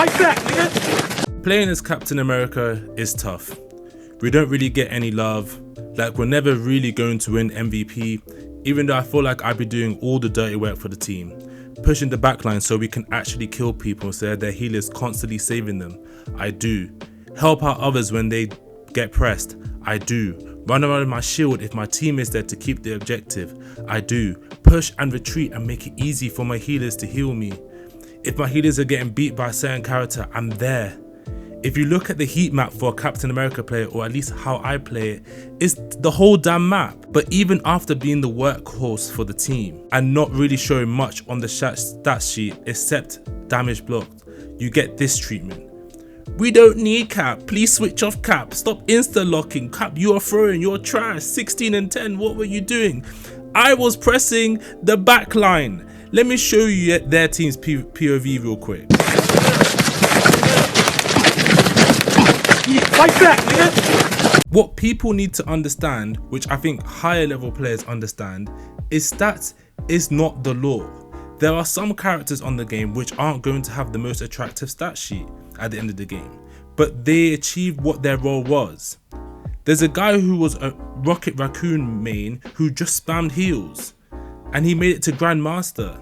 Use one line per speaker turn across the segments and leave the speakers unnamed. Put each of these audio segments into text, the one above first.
Fight back, nigga!
Playing as Captain America is tough. We don't really get any love. Like, we're never really going to win MVP, even though I feel like I'd be doing all the dirty work for the team. Pushing the backline so we can actually kill people so that their healers constantly saving them. I do. Help out others when they get pressed. I do. Run around my shield if my team is there to keep the objective. I do. Push and retreat and make it easy for my healers to heal me. If my healers are getting beat by a certain character, I'm there. If you look at the heat map for a Captain America player, or at least how I play it, it's the whole damn map. But even after being the workhorse for the team and not really showing much on the stats sheet except damage blocked, you get this treatment. We don't need Cap, please switch off Cap, stop insta-locking, Cap you are throwing, you're trash, 16 and 10, what were you doing? I was pressing the back line. Let me show you their team's POV real quick.
Fight back, nigga!
What people need to understand, which I think higher level players understand, is stats is not the law. There are some characters on the game which aren't going to have the most attractive stat sheet at the end of the game, but they achieved what their role was. There's a guy who was a Rocket Raccoon main who just spammed heals, and he made it to Grandmaster.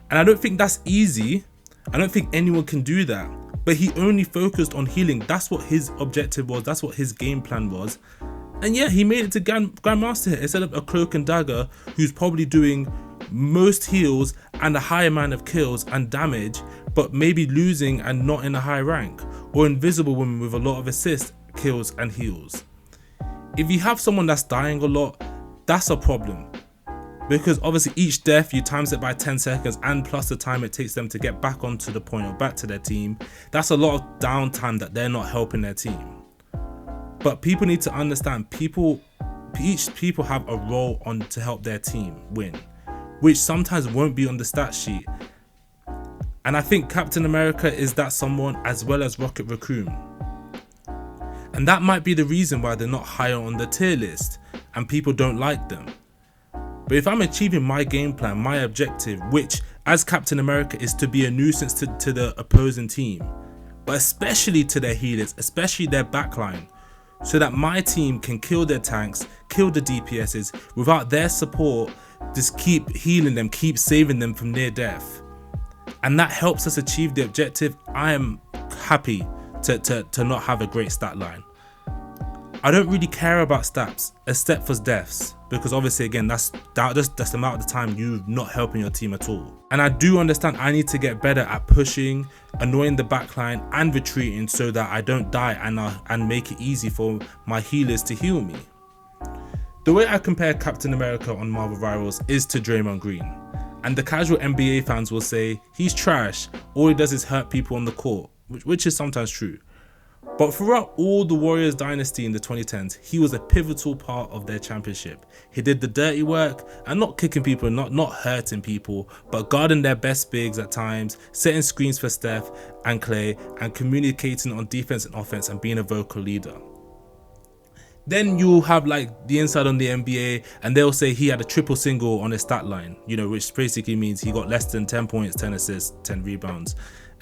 And I don't think that's easy. I don't think anyone can do that. But he only focused on healing. That's what his objective was. That's what his game plan was. And yeah, he made it to Grandmaster here instead of a Cloak and Dagger who's probably doing most heals and a high amount of kills and damage, but maybe losing and not in a high rank. Or Invisible Woman with a lot of assists, kills and heals. If you have someone that's dying a lot, that's a problem. Because obviously each death, you times it by 10 seconds and plus the time it takes them to get back onto the point or back to their team. That's a lot of downtime that they're not helping their team. But people need to understand, each people have a role on to help their team win, which sometimes won't be on the stat sheet. And I think Captain America is that someone, as well as Rocket Raccoon. And that might be the reason why they're not higher on the tier list and people don't like them. But if I'm achieving my game plan, my objective, which as Captain America is to be a nuisance to the opposing team, but especially to their healers, especially their backline, so that my team can kill their tanks, kill the DPSs, without their support, just keep healing them, keep saving them from near death. And that helps us achieve the objective. I am happy to not have a great stat line. I don't really care about stats except for deaths, because obviously again that's the amount of the time you're not helping your team at all. And I do understand I need to get better at pushing, annoying the backline and retreating so that I don't die and make it easy for my healers to heal me. The way I compare Captain America on Marvel Rivals is to Draymond Green, and the casual NBA fans will say he's trash, all he does is hurt people on the court, which is sometimes true. But throughout all the Warriors dynasty in the 2010s, he was a pivotal part of their championship. He did the dirty work and not kicking people, not hurting people, but guarding their best bigs at times, setting screens for Steph and Clay, and communicating on defense and offense and being a vocal leader. Then you'll have like the inside on the NBA and they'll say he had a triple single on his stat line, which basically means he got less than 10 points, 10 assists, 10 rebounds.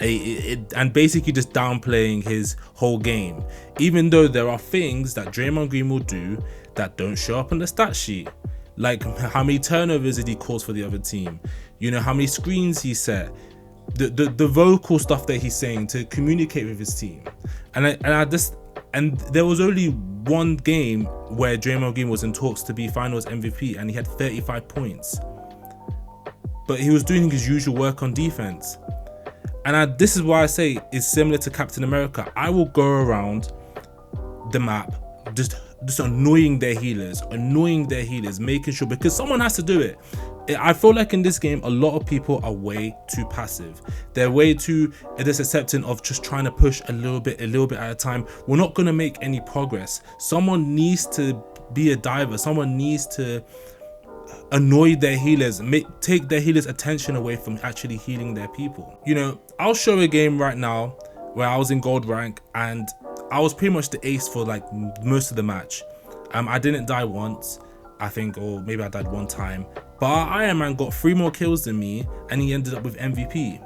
And basically just downplaying his whole game, even though there are things that Draymond Green will do that don't show up on the stat sheet, like how many turnovers did he cause for the other team, how many screens he set, the vocal stuff that he's saying to communicate with his team. And there was only one game where Draymond Green was in talks to be finals MVP and he had 35 points, but he was doing his usual work on defense. And this is why I say it's similar to Captain America. I will go around the map just annoying their healers, making sure, because someone has to do it. I feel like in this game, a lot of people are way too passive. They're way too accepting of just trying to push a little bit at a time. We're not going to make any progress. Someone needs to be a diver. Someone needs to annoy their healers, take their healers' attention away from actually healing their people. I'll show a game right now where I was in gold rank and I was pretty much the ace for like most of the match. I didn't die once, I think, or maybe I died one time, but our Iron Man got 3 more kills than me and he ended up with MVP.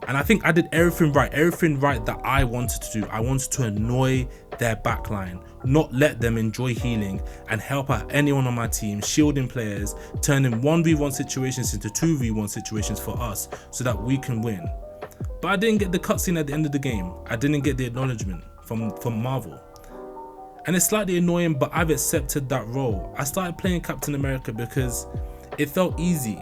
And I think I did everything right that I wanted to do. I wanted to annoy their backline, not let them enjoy healing, and help out anyone on my team, shielding players, turning 1v1 situations into 2v1 situations for us so that we can win. But I didn't get the cutscene at the end of the game. I didn't get the acknowledgement from Marvel. And it's slightly annoying, but I've accepted that role. I started playing Captain America because it felt easy.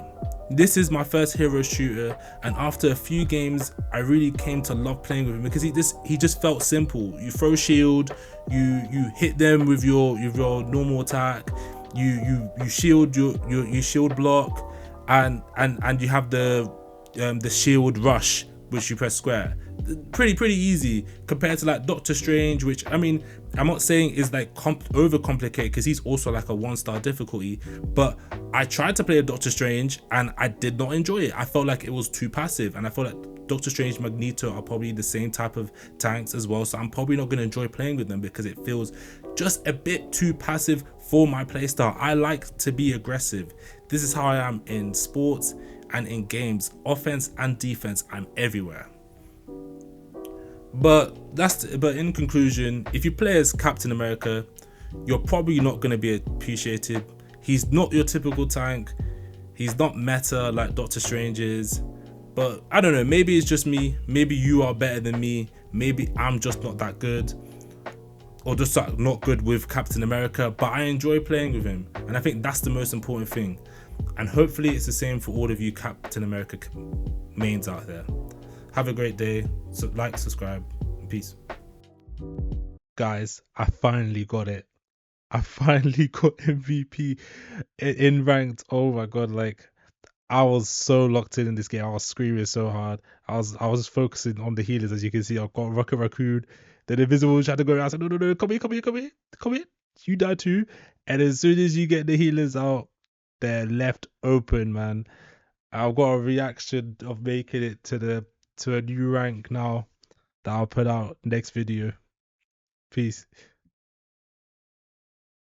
This is my first hero shooter, and after a few games, I really came to love playing with him because he just felt simple. You throw shield, you hit them with your normal attack, you shield you shield block, and you have the shield rush, which you press square. Pretty easy compared to like Doctor Strange, which I mean, I'm not saying is like over complicated because he's also like a 1-star difficulty, but I tried to play a Doctor Strange and I did not enjoy it. I felt like it was too passive, and I felt like Doctor Strange, Magneto are probably the same type of tanks as well, so I'm probably not going to enjoy playing with them because it feels just a bit too passive for my playstyle. I like to be aggressive. This is how I am in sports and in games, offense and defense. I'm everywhere. But in conclusion, if you play as Captain America, you're probably not going to be appreciated. He's not your typical tank. He's not meta like Doctor Strange is. But I don't know, maybe it's just me. Maybe you are better than me. Maybe I'm just not that good, or just like not good with Captain America, but I enjoy playing with him. And I think that's the most important thing. And hopefully it's the same for all of you Captain America mains out there. Have a great day. So like, subscribe, and peace. Guys, I finally got it. I finally got MVP in ranked. Oh my god, like I was so locked in this game. I was screaming so hard. I was focusing on the healers, as you can see. I've got Rocket Raccoon, then Invisible tried to go around. I said, no, come here. You die too. And as soon as you get the healers out, they're left open, man. I've got a reaction of making it to a new rank now that I'll put out next video. Peace.